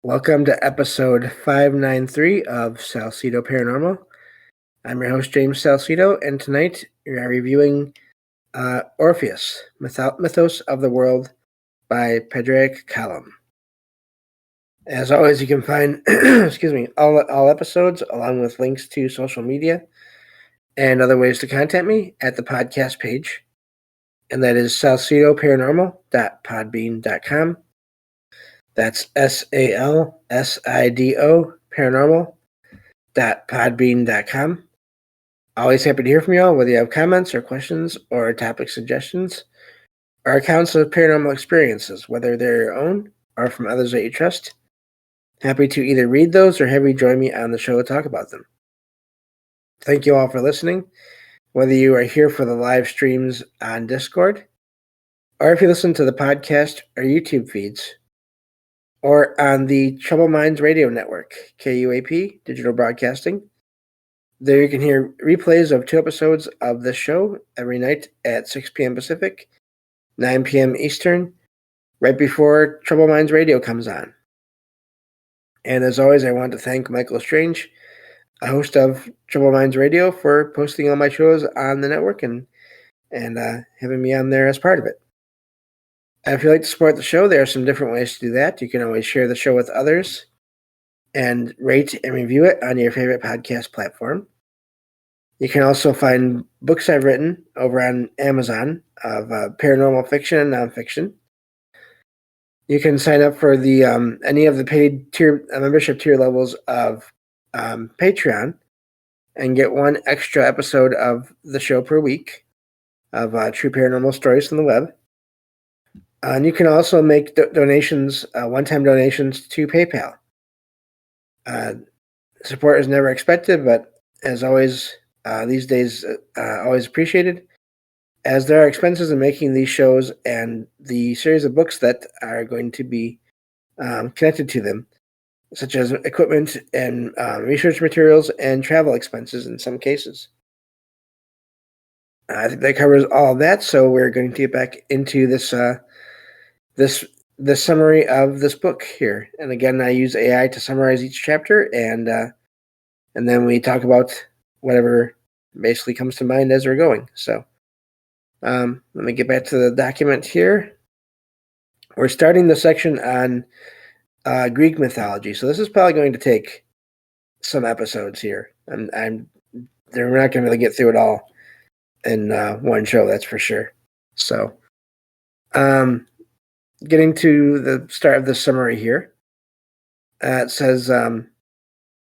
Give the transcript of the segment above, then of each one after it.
Welcome to episode 593 of Salsidoparanormal. I'm your host, James Salsido, and tonight we are reviewing Orpheus, Mythos of the World by Padraic. As always, you can find all episodes along with links to social media and other ways to contact me at the podcast page, and that is salsidoparanormal.podbean.com. That's SALSIDO paranormal.podbean.com. Always happy to hear from you all, whether you have comments or questions or topic suggestions or accounts of paranormal experiences, whether they're your own or from others that you trust. Happy to either read those or have you join me on the show to talk about them. Thank you all for listening, whether you are here for the live streams on Discord or if you listen to the podcast or YouTube feeds, or on the Troubled Minds Radio Network, KUAP, Digital Broadcasting. There you can hear replays of 2 episodes of this show every night at 6 p.m. Pacific, 9 p.m. Eastern, right before Troubled Minds Radio comes on. And as always, I want to thank Michael Strange, a host of Troubled Minds Radio, for posting all my shows on the network and having me on there as part of it. If you'd like to support the show, there are some different ways to do that. You can always share the show with others and rate and review it on your favorite podcast platform. You can also find books I've written over on Amazon of paranormal fiction and nonfiction. You can sign up for the any of the paid membership tier levels of Patreon and get 1 extra episode of the show per week of true paranormal stories from the web. And you can also make donations, one-time donations to PayPal. Support is never expected, but as always, these days, always appreciated, as there are expenses in making these shows and the series of books that are going to be connected to them, such as equipment and research materials and travel expenses in some cases. I think that covers all of that, so we're going to get back into this summary of this book here. And again, I use AI to summarize each chapter, and then we talk about whatever basically comes to mind as we're going. So let me get back to the document here. We're starting the section on Greek mythology. So this is probably going to take some episodes here. We're not going to really get through it all in one show, that's for sure. So getting to the start of the summary here, it says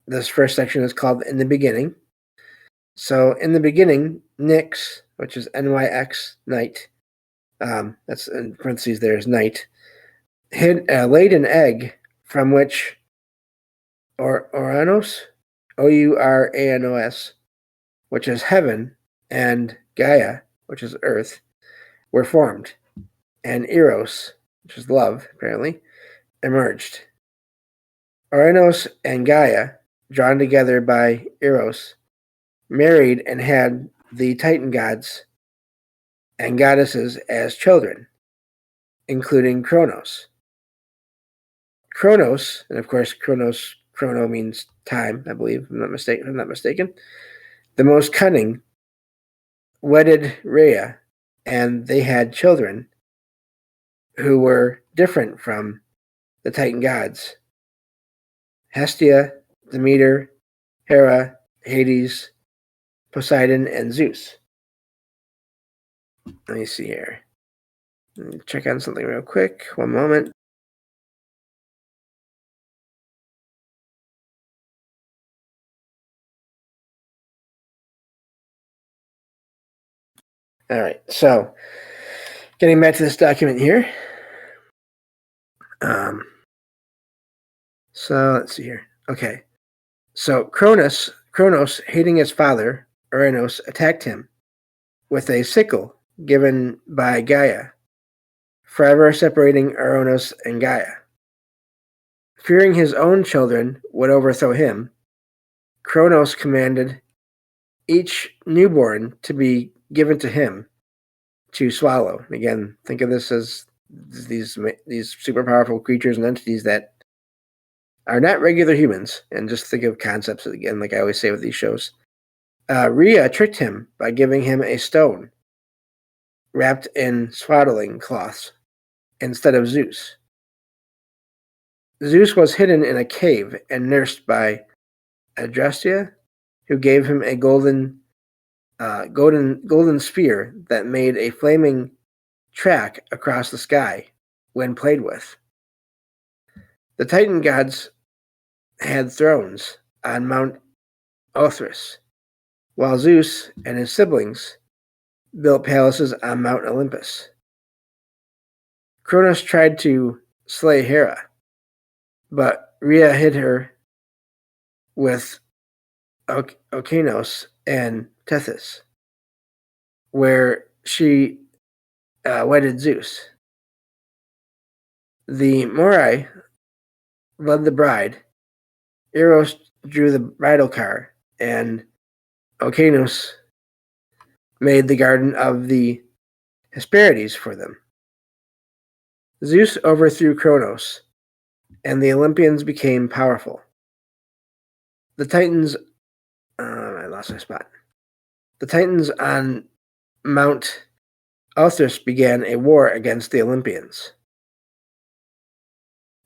this first section is called In the Beginning. So in the beginning, Nyx, which is Nyx, night, that's in parentheses there is night, laid an egg from which Ouranos, Ouranos, which is heaven, and Gaia, which is earth, were formed, and Eros, which is love, apparently, emerged. Ouranos and Gaia, drawn together by Eros, married and had the Titan gods and goddesses as children, including Kronos. Kronos, and of course chrono means time, I believe, if I'm not mistaken, the most cunning, wedded Rhea, and they had children who were different from the Titan gods: Hestia, Demeter, Hera, Hades, Poseidon, and Zeus. Let me see here. Let me check on something real quick. One moment. All right, so getting back to this document here. So let's see here. Okay, so Kronos, hating his father, Ouranos, attacked him with a sickle given by Gaia, forever separating Ouranos and Gaia. Fearing his own children would overthrow him, Kronos commanded each newborn to be given to him to swallow. And again, think of this as these super powerful creatures and entities that are not regular humans. And just think of concepts again, like I always say with these shows. Rhea tricked him by giving him a stone wrapped in swaddling cloths instead of Zeus. Zeus was hidden in a cave and nursed by Adrastia, who gave him a golden sphere that made a flaming track across the sky when played with. The Titan gods had thrones on Mount Orpheus, while Zeus and his siblings built palaces on Mount Olympus. Kronos tried to slay Hera, but Rhea hid her with Okeanos and Tethys, where she wedded Zeus. The Moirai led the bride, Eros drew the bridal car, and Okeanos made the garden of the Hesperides for them. Zeus overthrew Kronos, and the Olympians became powerful. The Titans... I lost my spot. The Titans on Mount Orpheus began a war against the Olympians.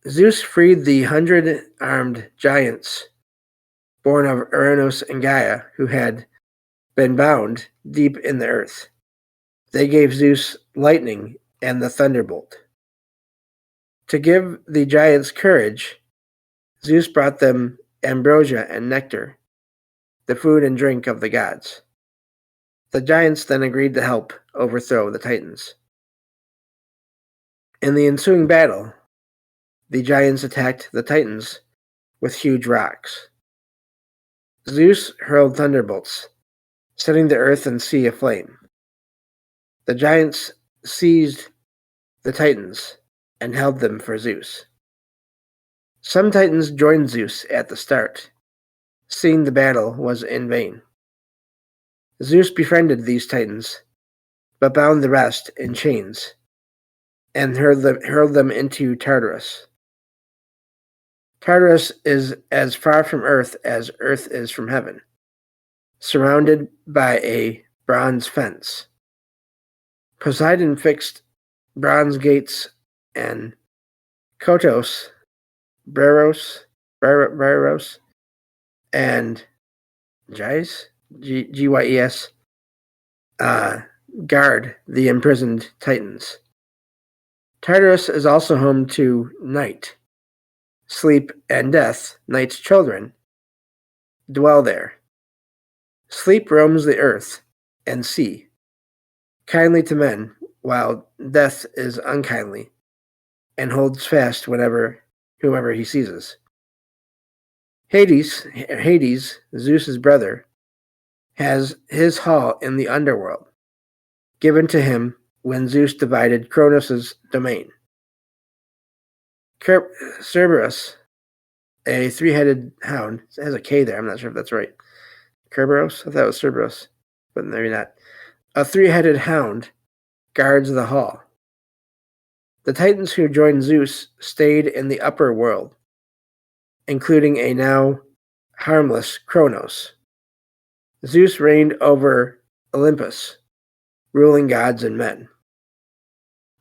Zeus freed the 100-armed giants born of Uranus and Gaia, who had been bound deep in the earth. They gave Zeus lightning and the thunderbolt. To give the giants courage, Zeus brought them ambrosia and nectar, the food and drink of the gods. The giants then agreed to help overthrow the Titans. In the ensuing battle, the giants attacked the Titans with huge rocks. Zeus hurled thunderbolts, setting the earth and sea aflame. The giants seized the Titans and held them for Zeus. Some Titans joined Zeus at the start, seeing the battle was in vain. Zeus befriended these Titans, but bound the rest in chains and hurled them into Tartarus. Tartarus is as far from Earth as Earth is from heaven, surrounded by a bronze fence. Poseidon fixed bronze gates, and Kotos, Breros, and Gyes, Gyes, guard the imprisoned Titans. Tartarus is also home to Night. Sleep and Death, Night's children, dwell there. Sleep roams the earth and sea, kindly to men, while Death is unkindly and holds fast whomever he seizes. Hades, Zeus's brother, has his hall in the underworld, given to him when Zeus divided Kronos' domain. Cerberus, a three-headed hound, it has a K there, I'm not sure if that's right. Kerberos? I thought it was Cerberus, but maybe not. A three-headed hound guards the hall. The Titans who joined Zeus stayed in the upper world, including a now harmless Kronos. Zeus reigned over Olympus, ruling gods and men.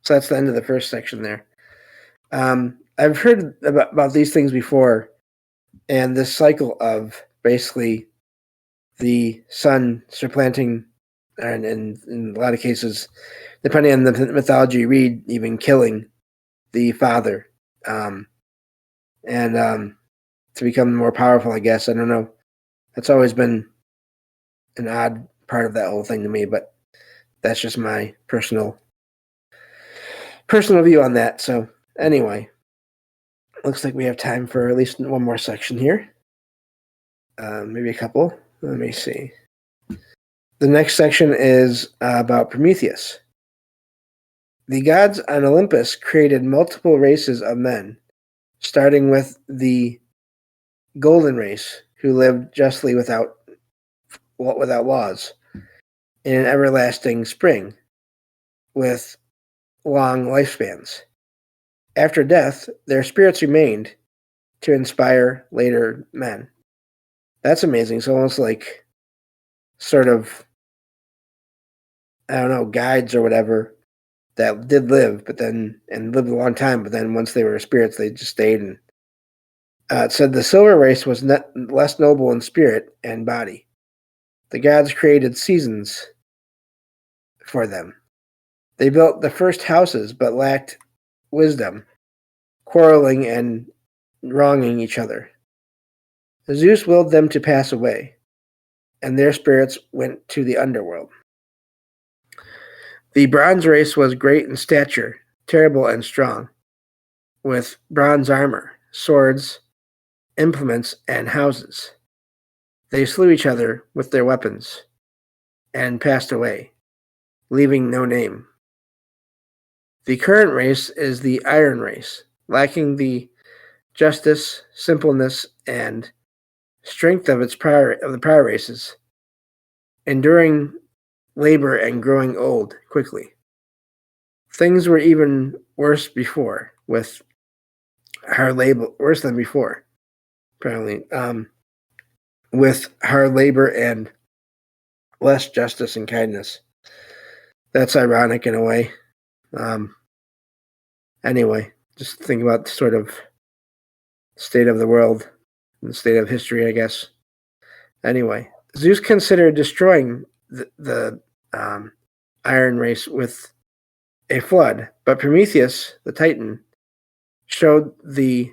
So that's the end of the first section there. I've heard about these things before, and this cycle of basically the son supplanting, and in a lot of cases, depending on the mythology you read, even killing the father, to become more powerful, I guess. I don't know. That's always been an odd part of that whole thing to me, but that's just my personal view on that. So anyway, looks like we have time for at least one more section here. Maybe a couple. Let me see. The next section is about Prometheus. The gods on Olympus created multiple races of men, starting with the golden race, who lived justly without laws, in an everlasting spring, with long lifespans. After death, their spirits remained to inspire later men. That's amazing. So almost like sort of, I don't know, guides or whatever that did live, but then, and lived a long time, but then once they were spirits, they just stayed. And it said the silver race was less noble in spirit and body. The gods created seasons for them. They built the first houses, but lacked wisdom, quarreling and wronging each other. Zeus willed them to pass away, and their spirits went to the underworld. The bronze race was great in stature, terrible and strong, with bronze armor, swords, implements, and houses. They slew each other with their weapons and passed away, leaving no name. The current race is the iron race, lacking the justice, simpleness, and strength of the prior races, enduring labor and growing old quickly. Things were even worse before, with hard labor, worse than before, apparently, with hard labor and less justice and kindness. That's ironic in a way. Anyway, just think about the sort of state of the world and the state of history, I guess. Anyway, Zeus considered destroying the iron race with a flood, but Prometheus, the Titan, showed the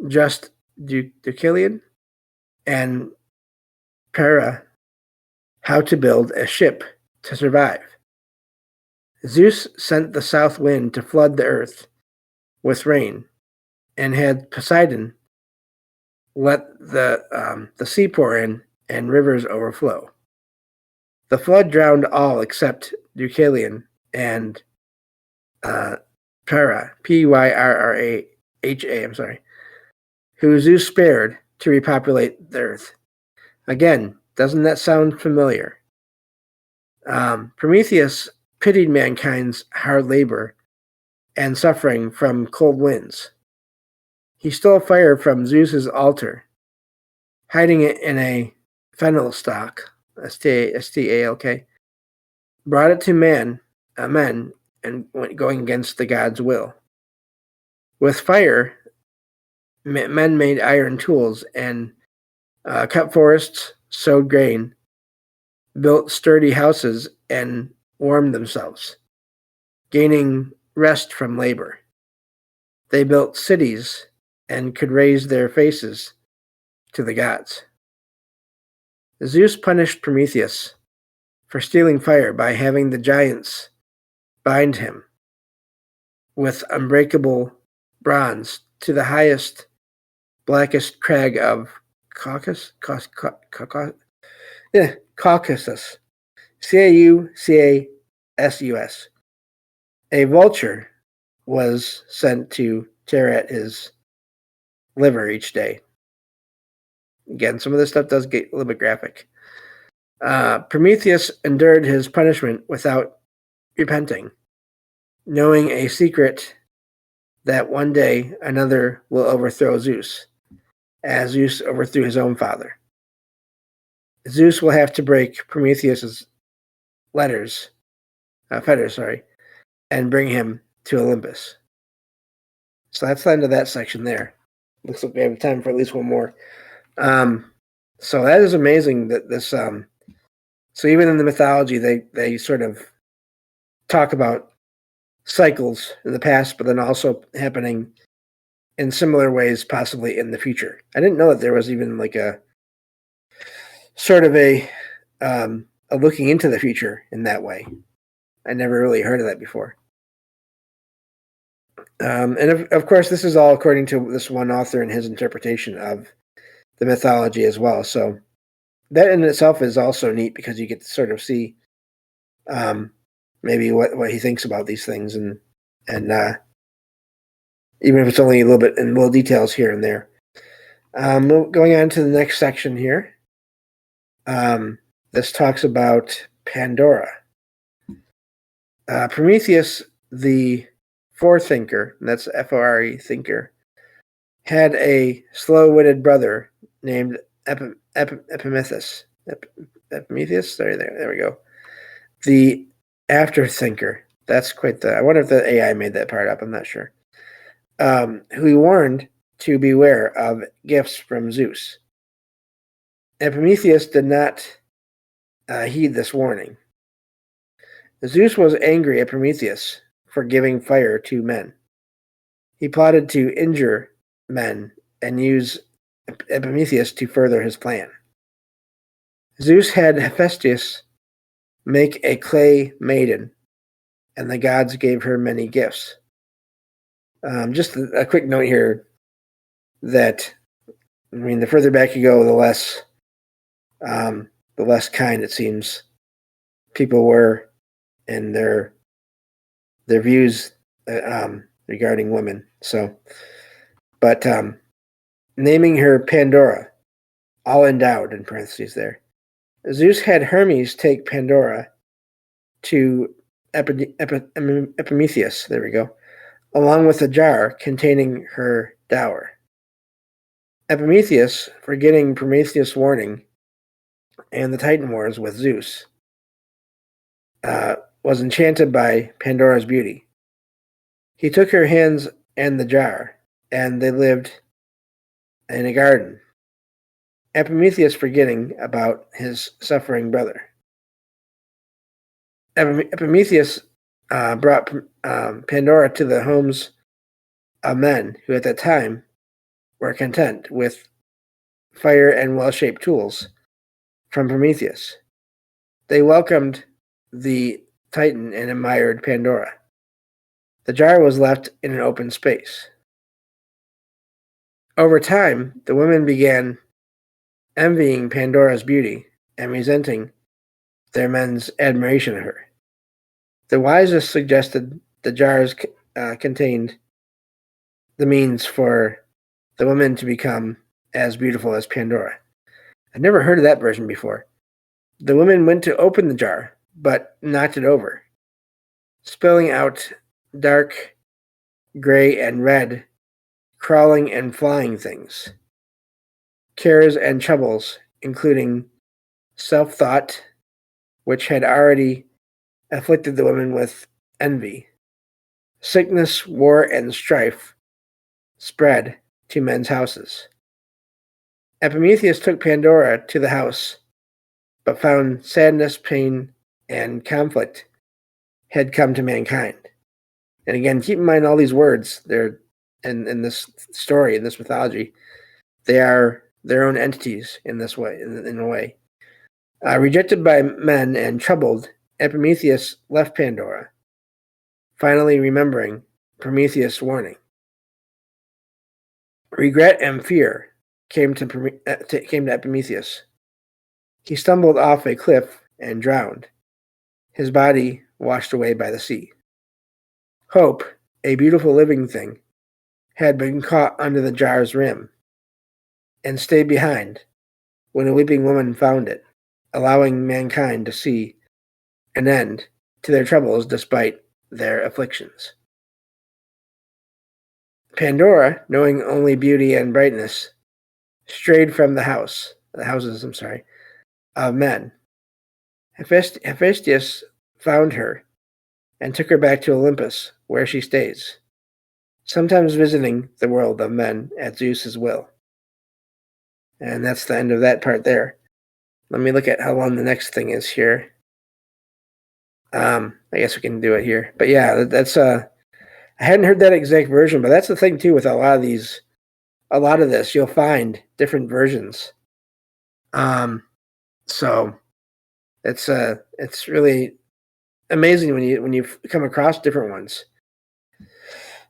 just Deucalion and Para how to build a ship to survive. Zeus sent the south wind to flood the earth with rain, and had Poseidon let the sea pour in and rivers overflow. The flood drowned all except Deucalion and Para, Pyrrha, who Zeus spared to repopulate the earth. Again, doesn't that sound familiar? Prometheus pitied mankind's hard labor and suffering from cold winds. He stole fire from Zeus's altar, hiding it in a fennel stalk, S-T-A-L-K, brought it to men, and went going against the god's will. With fire, men made iron tools and cut forests, sowed grain, built sturdy houses, and warmed themselves, gaining rest from labor. They built cities and could raise their faces to the gods. Zeus punished Prometheus for stealing fire by having the giants bind him with unbreakable bronze to the highest, blackest crag of Caucasus. Caucasus. A vulture was sent to tear at his liver each day. Again, some of this stuff does get a little bit graphic. Prometheus endured his punishment without repenting, knowing a secret that one day another will overthrow Zeus, as Zeus overthrew his own father. Zeus will have to break Prometheus's fetters, and bring him to Olympus. So that's the end of that section there. Looks like we have time for at least one more. So that is amazing that this. So even in the mythology, they sort of talk about cycles in the past, but then also happening in similar ways, possibly in the future. I didn't know that there was even like a sort of a looking into the future in that way. I never really heard of that before. And of course, this is all according to this one author and his interpretation of the mythology as well. So that in itself is also neat because you get to sort of see maybe what he thinks about these things, and even if it's only a little bit in little details here and there. Going on to the next section here. This talks about Pandora. Prometheus, the forethinker, and that's F-O-R-E, thinker, had a slow-witted brother named Epimetheus. Epimetheus? There we go. The afterthinker. That's quite the... I wonder if the AI made that part up. I'm not sure. Who he warned to beware of gifts from Zeus. Epimetheus did not heed this warning. Zeus was angry at Prometheus for giving fire to men. He plotted to injure men and use Epimetheus to further his plan. Zeus had Hephaestus make a clay maiden, and the gods gave her many gifts. Just a quick note here that, I mean, the further back you go, the less kind it seems people were in their views regarding women. So, but naming her Pandora, all endowed in parentheses there. Zeus had Hermes take Pandora to Epimetheus, there we go, along with a jar containing her dower. Epimetheus, forgetting Prometheus' warning and the Titan Wars with Zeus, was enchanted by Pandora's beauty. He took her hands and the jar, and they lived in a garden. Epimetheus forgetting about his suffering brother. Epimetheus brought Pandora to the homes of men who at that time were content with fire and well-shaped tools from Prometheus. They welcomed the Titan and admired Pandora. The jar was left in an open space. Over time, the women began envying Pandora's beauty and resenting their men's admiration of her. The wisest suggested the jars contained the means for the women to become as beautiful as Pandora. I've never heard of that version before. The women went to open the jar, but knocked it over, spilling out dark gray and red, crawling and flying things. Cares and troubles, including self-thought, which had already afflicted the women with envy. Sickness, war, and strife spread to men's houses. Epimetheus took Pandora to the house, but found sadness, pain, and conflict had come to mankind. And again, keep in mind all these words, they're in this story, in this mythology, they are their own entities in this way, in a way. Rejected by men and troubled, Epimetheus left Pandora, finally remembering Prometheus' warning. Regret and fear came to Epimetheus. He stumbled off a cliff and drowned, his body washed away by the sea. Hope, a beautiful living thing, had been caught under the jar's rim and stayed behind when a weeping woman found it, allowing mankind to see an end to their troubles despite their afflictions. Pandora, knowing only beauty and brightness, strayed from the houses of men. Hephaestus found her and took her back to Olympus, where she stays, sometimes visiting the world of men at Zeus's will. And that's the end of that part there. Let me look at how long the next thing is here. I guess we can do it here. But yeah, that's I hadn't heard that exact version, but that's the thing too with a lot of this, you'll find different versions. So it's really amazing when you come across different ones.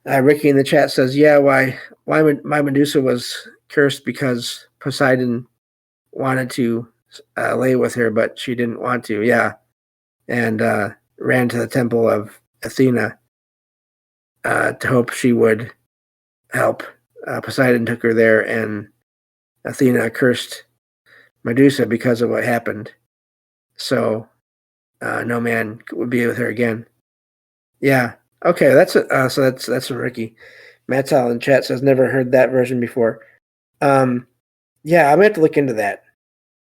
Ricky in the chat says, "Yeah, why my Medusa was cursed because Poseidon wanted to lay with her, but she didn't want to." Yeah, and ran to the temple of Athena to hope she would help. Poseidon took her there, and Athena cursed Medusa because of what happened. So no man would be with her again. Yeah. Okay, that's from Ricky. Mattel in chat says never heard that version before. Yeah, I'm gonna have to look into that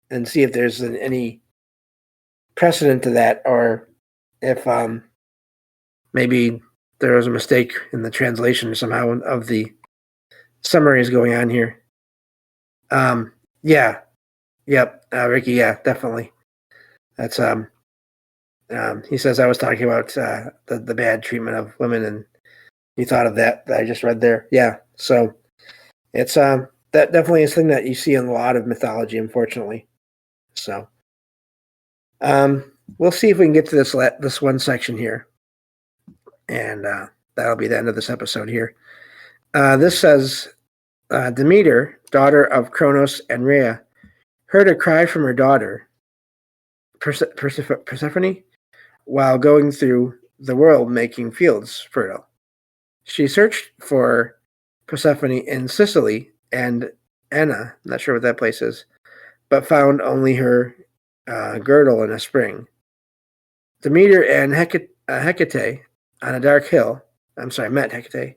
and see if there's any precedent to that, or if maybe there was a mistake in the translation somehow of the summaries going on here. Yeah, yep, Ricky, yeah, definitely. That's he says I was talking about the bad treatment of women, and he thought of that I just read there. Yeah, so it's that definitely is a thing that you see in a lot of mythology, unfortunately. So we'll see if we can get to this one section here, and that'll be the end of this episode here. This says Demeter, daughter of Kronos and Rhea, heard a cry from her daughter Persephone while going through the world making fields fertile. She searched for Persephone in Sicily and Enna, not sure what that place is, but found only her girdle in a spring. Demeter and Hecate on a dark hill, met Hecate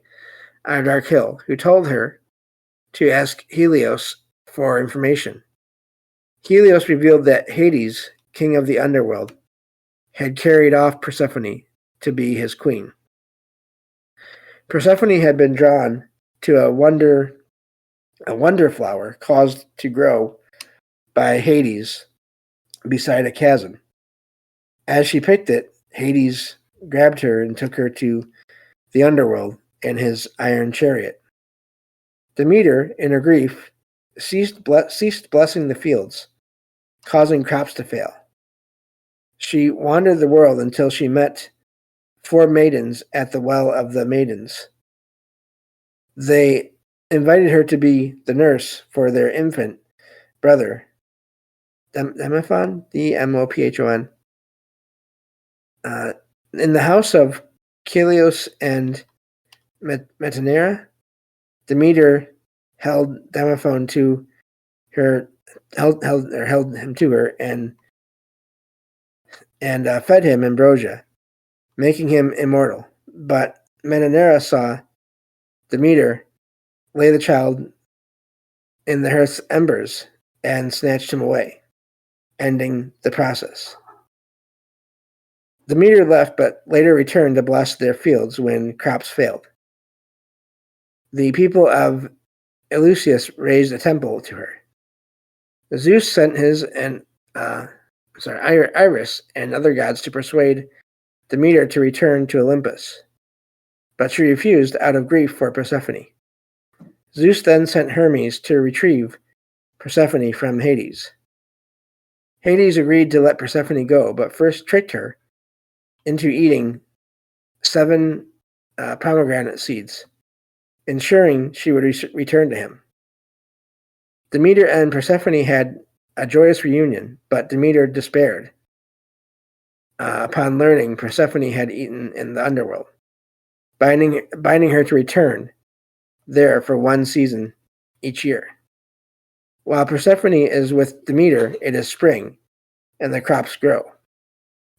on a dark hill, who told her to ask Helios for information. Helios revealed that Hades, king of the underworld, had carried off Persephone to be his queen. Persephone had been drawn to a wonder flower caused to grow by Hades beside a chasm. As she picked it, Hades grabbed her and took her to the underworld in his iron chariot. Demeter, in her grief, ceased blessing the fields, causing crops to fail. She wandered the world until she met 4 maidens at the Well of the Maidens. They invited her to be the nurse for their infant brother, Demophon, Demophon, in the house of Chelios and Metanera. Demeter held Demophon to her, held him to her, and fed him ambrosia, making him immortal. But Metanera saw Demeter lay the child in the hearth's embers and snatched him away, ending the process. Demeter left, but later returned to bless their fields when crops failed. The people of Eleusis raised a temple to her. Zeus sent his Iris and other gods to persuade Demeter to return to Olympus, but she refused out of grief for Persephone. Zeus then sent Hermes to retrieve Persephone from Hades. Hades agreed to let Persephone go, but first tricked her into eating 7 pomegranate seeds, ensuring she would return to him. Demeter and Persephone had a joyous reunion, but Demeter despaired upon learning Persephone had eaten in the underworld, binding her to return there for 1 season each year. While Persephone is with Demeter, it is spring, and the crops grow.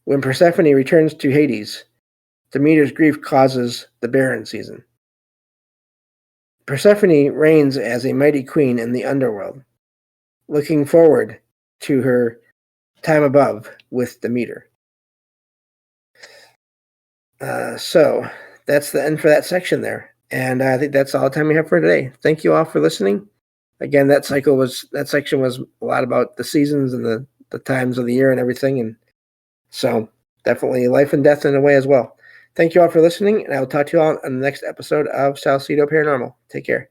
When Persephone returns to Hades, Demeter's grief causes the barren season. Persephone reigns as a mighty queen in the underworld, looking forward to her time above with Demeter. So that's the end for that section there. And I think that's all the time we have for today. Thank you all for listening. Again, that section was a lot about the seasons and the times of the year and everything. And so definitely life and death in a way as well. Thank you all for listening, and I will talk to you all on the next episode of Salsidoparanormal. Take care.